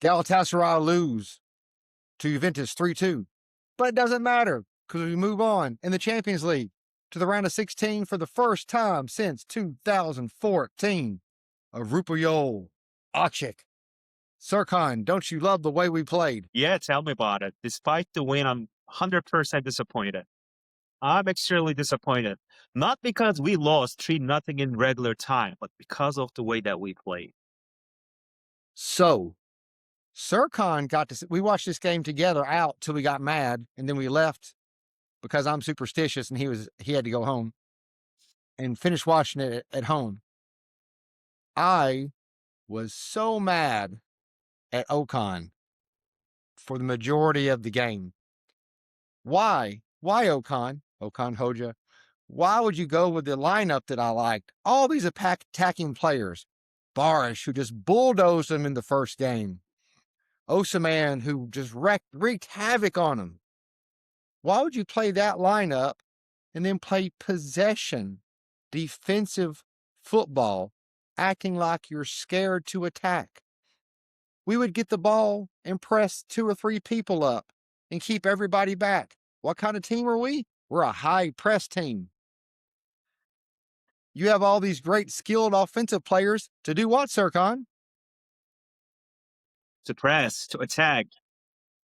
Galatasaray lose to Juventus 3-2. But it doesn't matter because we move on in the Champions League to the round of 16 for the first time since 2014. A Rupuyol Achik. Serkan, don't you love the way we played? Yeah, tell me about it. Despite the win, I'm 100% disappointed. I'm extremely disappointed. Not because we lost 3-0 in regular time, but because of the way that we played. So, Serkan we watched this game together out till we got mad, and then we left because I'm superstitious and he had to go home and finished watching it at home. I was so mad at Okan for the majority of the game. Why? Why Okan? Okan Hoja. Why would you go with the lineup that I liked? All these attacking players. Barış, who just bulldozed him in the first game. Osimhen, who just wreaked havoc on him. Why would you play that lineup and then play possession, defensive football, acting like you're scared to attack? We would get the ball and press 2 or 3 people up and keep everybody back. What kind of team are we? We're a high press team. You have all these great skilled offensive players to do what, Serkan? To press, to attack.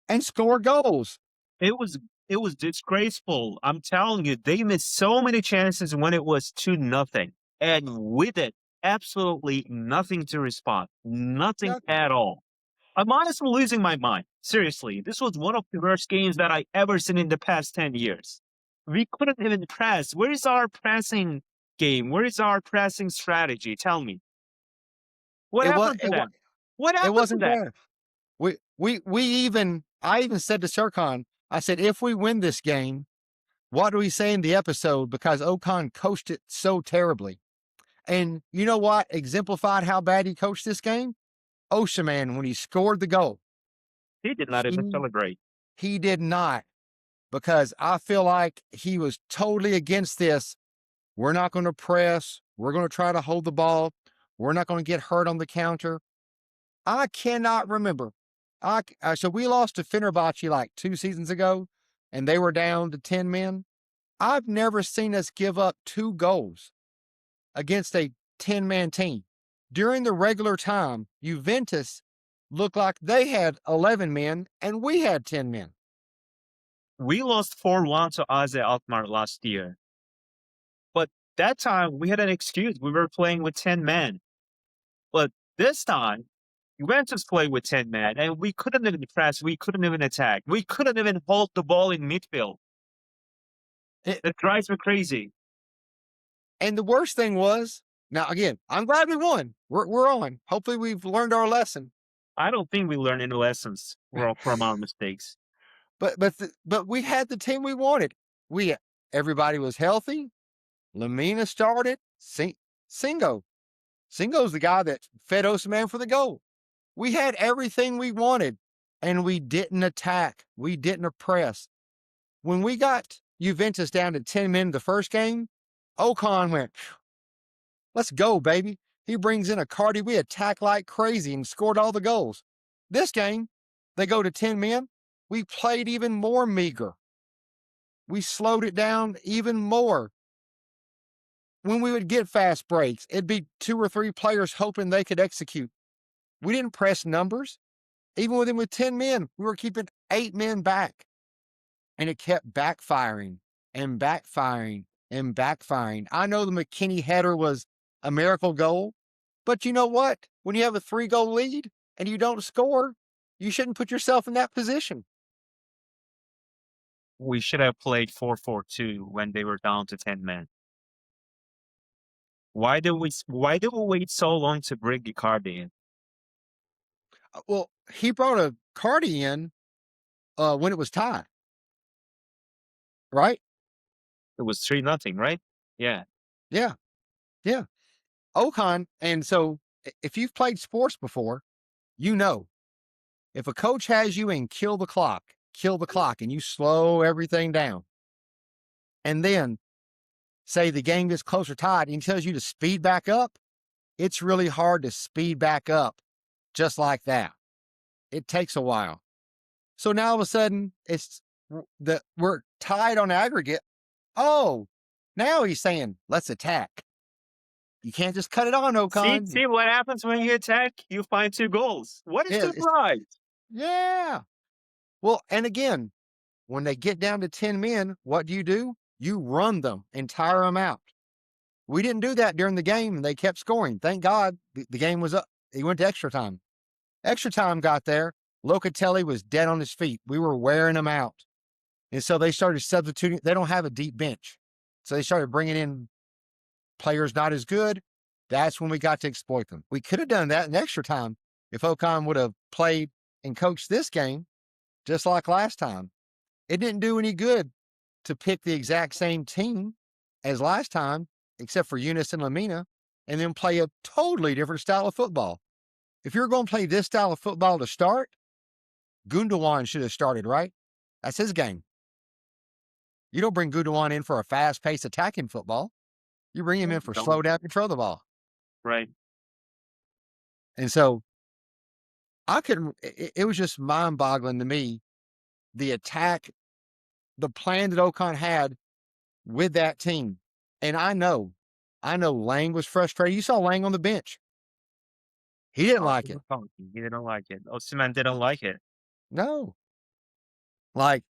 And score goals. It was disgraceful. I'm telling you, they missed so many chances when it was 2-0. And with it, absolutely nothing to respond. Nothing at all. I'm honestly losing my mind. Seriously, this was one of the worst games that I ever seen in the past 10 years. We couldn't even press. Where is our pressing game? Where is our pressing strategy? Tell me. What happened to that? What happened It wasn't to that? there. I even said to Serkan, I said, if we win this game, what do we say in the episode? Because Okan coached it so terribly. And you know what exemplified how bad he coached this game? Osimhen, when he scored the goal. He did not even celebrate. He did not, because I feel like he was totally against this. We're not going to press. We're going to try to hold the ball. We're not going to get hurt on the counter. I cannot remember. So we lost to Fenerbahce like 2 seasons ago, and they were down to 10 men. I've never seen us give up 2 goals against a 10-man team. During the regular time, Juventus looked like they had 11 men, and we had 10 men. We lost 4-1 to AZ Alkmaar last year. But that time, we had an excuse. We were playing with 10 men. But this time, Juventus played with 10 men, and we couldn't even press. We couldn't even attack. We couldn't even hold the ball in midfield. It drives me crazy. And the worst thing was, now again, I'm glad we won. We're on. Hopefully we've learned our lesson. I don't think we learned any lessons from our mistakes. But we had the team we wanted. Everybody was healthy. Lamina started. Singo's the guy that fed Osimhen for the goal. We had everything we wanted, and we didn't attack. We didn't press. When we got Juventus down to 10 men the first game, Okan went, let's go, baby. He brings in a Cardi. We attack like crazy and scored all the goals. This game, they go to 10 men. We played even more meager. We slowed it down even more. When we would get fast breaks, it'd be 2 or 3 players hoping they could execute. We didn't press numbers. Even with 10 men, we were keeping 8 men back. And it kept backfiring and backfiring and backfiring. I know the McKinney header was a miracle goal, but you know what? When you have a 3-goal lead and you don't score, you shouldn't put yourself in that position. We should have played 4-4-2 when they were down to 10 men. Why did we wait so long to bring Icardi in? Well, he brought a Cardi in when it was tied, right? It was 3-0, right? Yeah. Yeah. Okan, and so if you've played sports before, you know, if a coach has you in kill the clock, and you slow everything down, and then say the game gets closer tied and he tells you to speed back up, it's really hard to speed back up just like that. It takes a while. So now all of a sudden we're tied on aggregate. Oh, now he's saying, let's attack. You can't just cut it on, Ocon. See what happens when you attack? You find 2 goals. What is Yeah, the pride? yeah. Well, and again, when they get down to 10 men, what do? You run them and tire them out. We didn't do that during the game, and they kept scoring. Thank God the game was up. He went to extra time. Extra time got there. Locatelli was dead on his feet. We were wearing him out. And so they started substituting. They don't have a deep bench. So they started bringing in players not as good. That's when we got to exploit them. We could have done that in extra time if Ocon would have played and coached this game just like last time. It didn't do any good to pick the exact same team as last time, except for Eunice and Lamina, and then play a totally different style of football. If you're going to play this style of football to start, Gundogan should have started, right? That's his game. You don't bring Gundogan in for a fast-paced attacking football. You bring him in for slow down, control the ball. Right. And so I couldn't, it was just mind-boggling to me, the attack, the plan that Ocon had with that team. And I know Lang was frustrated. You saw Lang on the bench. He didn't like it. He didn't like it. Osimhen didn't like it. No. Like,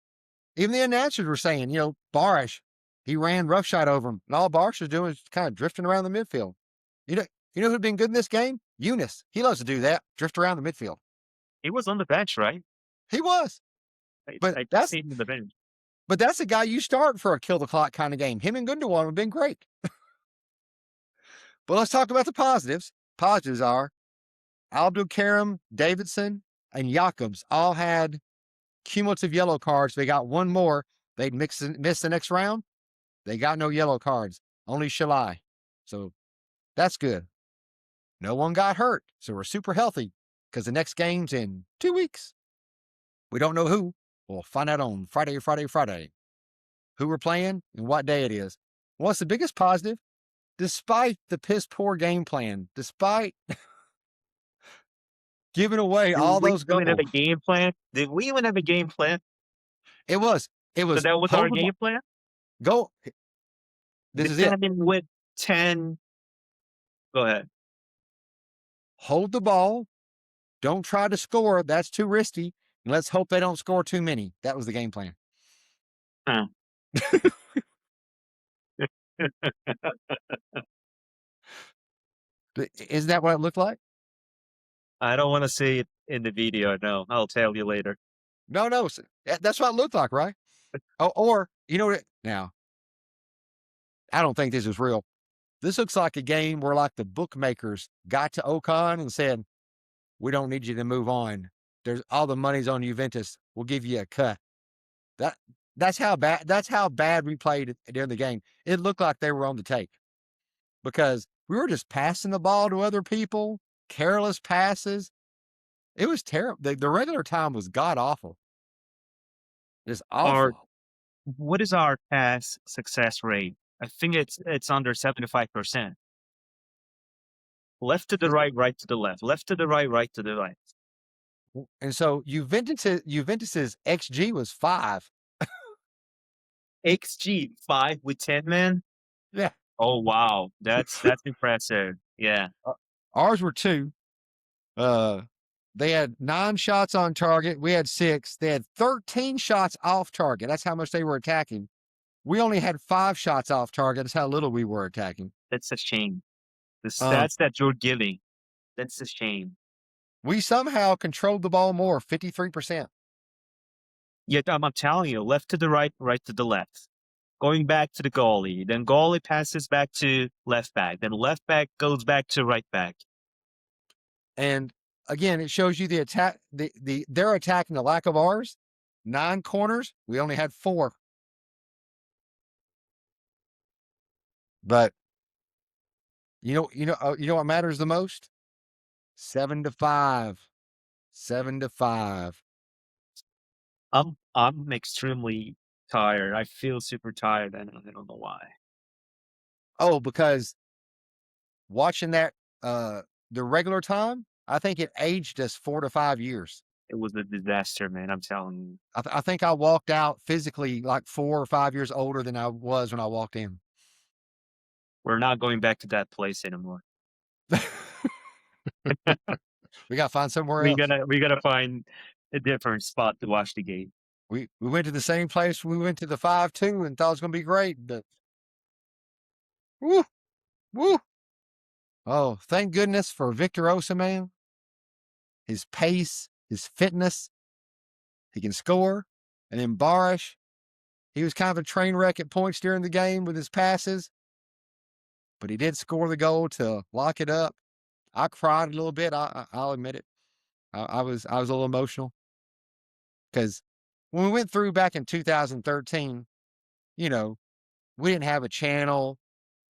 even the announcers were saying, Barış, he ran roughshod over him. And all Barış was doing is kind of drifting around the midfield. You know who'd been good in this game? Eunice. He loves to do that, drift around the midfield. He was on the bench, right? He was. But I seen him on the bench. But that's the guy you start for a kill the clock kind of game. Him and Gundogan would have been great. But let's talk about the positives. Positives are Abdulkarim, Davidson, and Jakobs all had cumulative yellow cards. They got one more. They'd miss the next round. They got no yellow cards, only Shalai. So that's good. No one got hurt, so we're super healthy because the next game's in 2 weeks. We don't know who. We'll find out on Friday, who we're playing and what day it is. What's the biggest positive? Despite the piss poor game plan, despite giving away all those goals. Did we even have a game plan? Did we even have a game plan? It was. So that was our game plan? Go. This is it. With 10. Go ahead. Hold the ball. Don't try to score. That's too risky. And let's hope they don't score too many. That was the game plan. Huh. Isn't that what it looked like? I don't want to see it in the video. No, I'll tell you later. No. That's what it looked like, right? Or, now, I don't think this is real. This looks like a game where like the bookmakers got to Ocon and said, we don't need you to move on. There's all the money's on Juventus. We'll give you a cut. That's how bad we played during the game. It looked like they were on the take because we were just passing the ball to other people, careless passes. It was terrible. The regular time was god awful. Just awful. What is our pass success rate? I think it's under 75%. Left to the right to the left. Left to the right to the right. And so Juventus's XG was 5. XG 5 with 10 men? Yeah. Oh wow, that's impressive. Yeah. Ours were 2. They had 9 shots on target. We had 6. They had 13 shots off target. That's how much they were attacking. We only had 5 shots off target. That's how little we were attacking. That's a shame. The stats that you're giving, that's a shame. We somehow controlled the ball more, 53%. Yeah, I'm telling you, left to the right to the left. Going back to the goalie. Then goalie passes back to left back. Then left back goes back to right back. And again, it shows you the attack. They're attacking the lack of ours. 9 corners. We only had 4. But you know what matters the most? 7-5. 7-5. I'm extremely tired. I feel super tired, and I don't know why. Oh, because watching that the regular time, I think it aged us 4 to 5 years. It was a disaster, man. I'm telling you. I think I walked out physically like 4 or 5 years older than I was when I walked in. We're not going back to that place anymore. We gotta find somewhere We else. gotta we gotta find a different spot to watch the game. We went to the same place we went to the 5-2 and thought it was gonna be great, but woo, woo. Oh, thank goodness for Victor Osimhen, his pace, his fitness. He can score. And then Barış, he was kind of a train wreck at points during the game with his passes, but he did score the goal to lock it up. I cried a little bit. I'll admit it. I was a little emotional because when we went through back in 2013, you know, we didn't have a channel.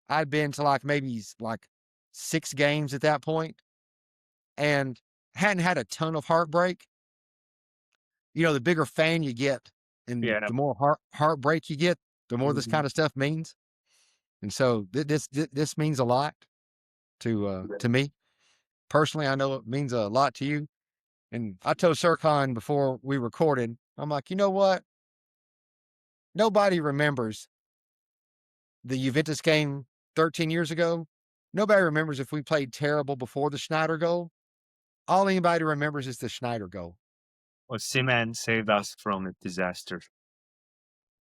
I'd been to like maybe like 6 games at that point and hadn't had a ton of heartbreak. You know, the bigger fan you get and Yeah. the more heartbreak you get, the more this Mhm. kind of stuff means. And so this means a lot to me personally. I know it means a lot to you. And I told Serkan before we recorded, I'm like, you know what? Nobody remembers the Juventus game 13 years ago. Nobody remembers if we played terrible before the Schneider goal. All anybody remembers is the Schneider goal. Osimhen saved us from a disaster.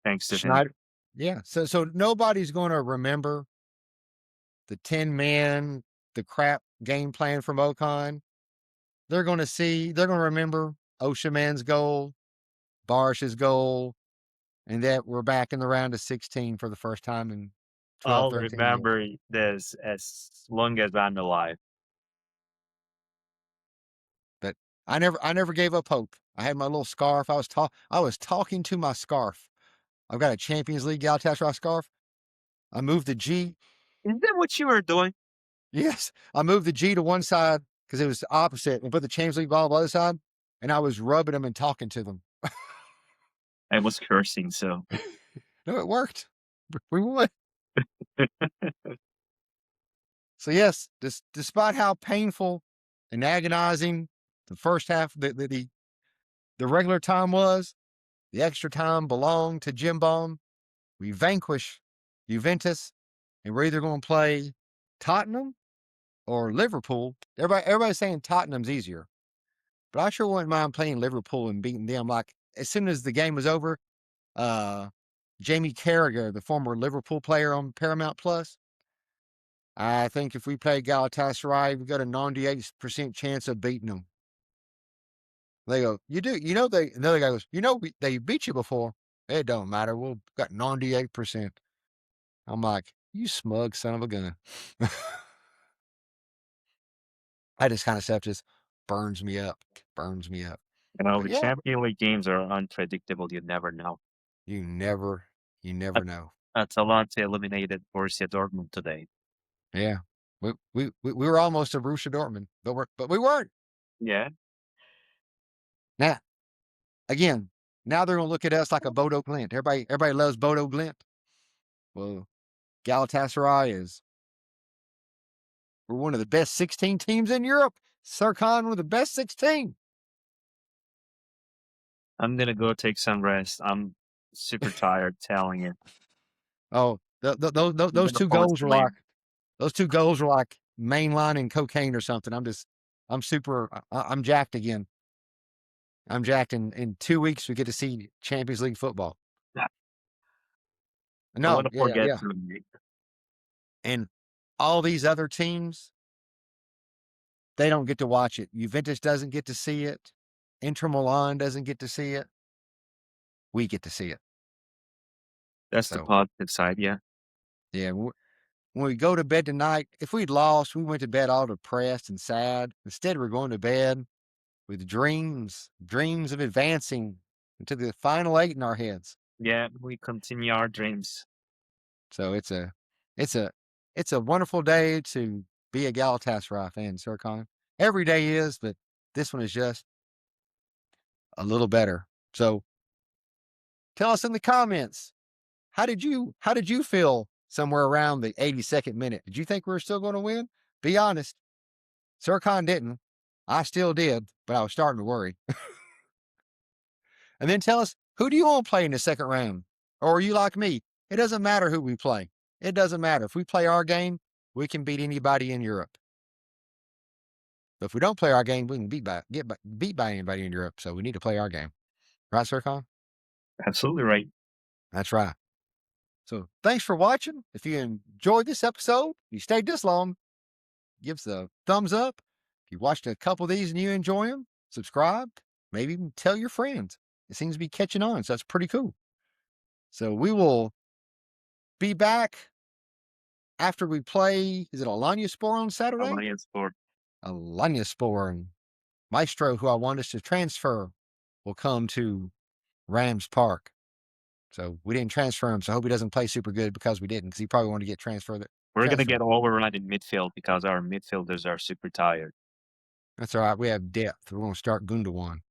Thanks to him. Schneider, yeah. So nobody's going to remember the 10 men, the crap game plan from Ocon. They're going to remember Osimhen's goal, Barış's goal, and that we're back in the round of 16 for the first time in 12, I'll 13 years. remember this as long as I'm alive. But I never gave up hope. I had my little scarf. I was talking to my scarf. I've got a Champions League Galatasaray scarf. I moved the G. Is that what you were doing? Yes, I moved the G to one side because it was the opposite, and put the Champions League ball on the other side. And I was rubbing them and talking to them. I was cursing, so No, it worked. We won. So yes, despite how painful and agonizing the first half, the regular time was, the extra time belonged to Jim Bond. We vanquish Juventus, and we're either going to play Tottenham or Liverpool. Everybody's saying Tottenham's easier, but I sure wouldn't mind playing Liverpool and beating them. Like as soon as the game was over, Jamie Carragher, the former Liverpool player on Paramount Plus, I think if we play Galatasaray, we've got a 98% chance of beating them. They go, you do, you know, another guy goes, you know, they beat you before. It don't matter. We've got 98%. I'm like, you smug son of a gun. That just kind of stuff just burns me up, burns me up. But the yeah, Champions League games are unpredictable. You never know. you never, you never know. Atalanta eliminated Borussia Dortmund today. Yeah. We were almost a Borussia Dortmund, but we weren't. Yeah. Now, again, now they're gonna look at us like a Bodo Glint. Everybody loves Bodo Glint. Well, Galatasaray we're one of the best 16 teams in Europe. Serkan, one of the best 16. I'm gonna go take some rest. I'm super tired telling you. Oh, those two goals were like mainlining cocaine or something. I'm jacked again. I'm jacked. In 2 weeks, we get to see Champions League football. I want No, to yeah, forget yeah. tonight. And all these other teams, they don't get to watch it. Juventus doesn't get to see it. Inter Milan doesn't get to see it. We get to see it. That's the So, positive side, yeah. yeah, when we go to bed tonight, if we'd lost, we went to bed all depressed and sad. Instead, we're going to bed with dreams of advancing into the final 8 in our heads. Yeah, we continue our dreams. So it's a wonderful day to be a Galatasaray fan, Serkan. Every day is, but this one is just a little better. So tell us in the comments, how did you feel somewhere around the 82nd minute? Did you think we were still going to win? Be honest. Serkan didn't. I still did, but I was starting to worry. And then tell us, who do you want to play in the second round? Or are you like me? It doesn't matter who we play. It doesn't matter. If we play our game, we can beat anybody in Europe. But if we don't play our game, we can get beat by anybody in Europe. So we need to play our game. Right, Sircon? Absolutely right. That's right. So thanks for watching. If you enjoyed this episode, you stayed this long, give us a thumbs up. If you watched a couple of these and you enjoy them, subscribe. Maybe even tell your friends. It seems to be catching on, so that's pretty cool. So we will be back after we play. Is it Alanyaspor on Saturday? Alanyaspor. Alanyaspor, and Maestro, who I want us to transfer, will come to Rams Park. So we didn't transfer him, so I hope he doesn't play super good because we didn't, because he probably wanted to get transferred. We're going to get overrun in midfield because our midfielders are super tired. That's all right. We have depth. We're going to start Gundogan.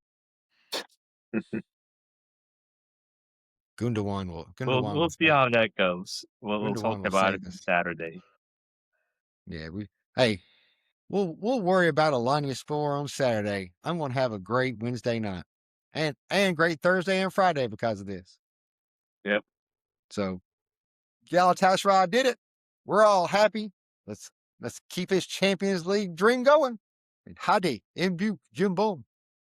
Gundogan will. We'll see how that goes. We'll talk about it Saturday. Yeah, we'll worry about Alanyaspor on Saturday. I'm going to have a great Wednesday night, and great Thursday and Friday because of this. Yep. So Galatasaray did it. We're all happy. Let's keep his Champions League dream going. And Hadi, Mbuk, Jimbo.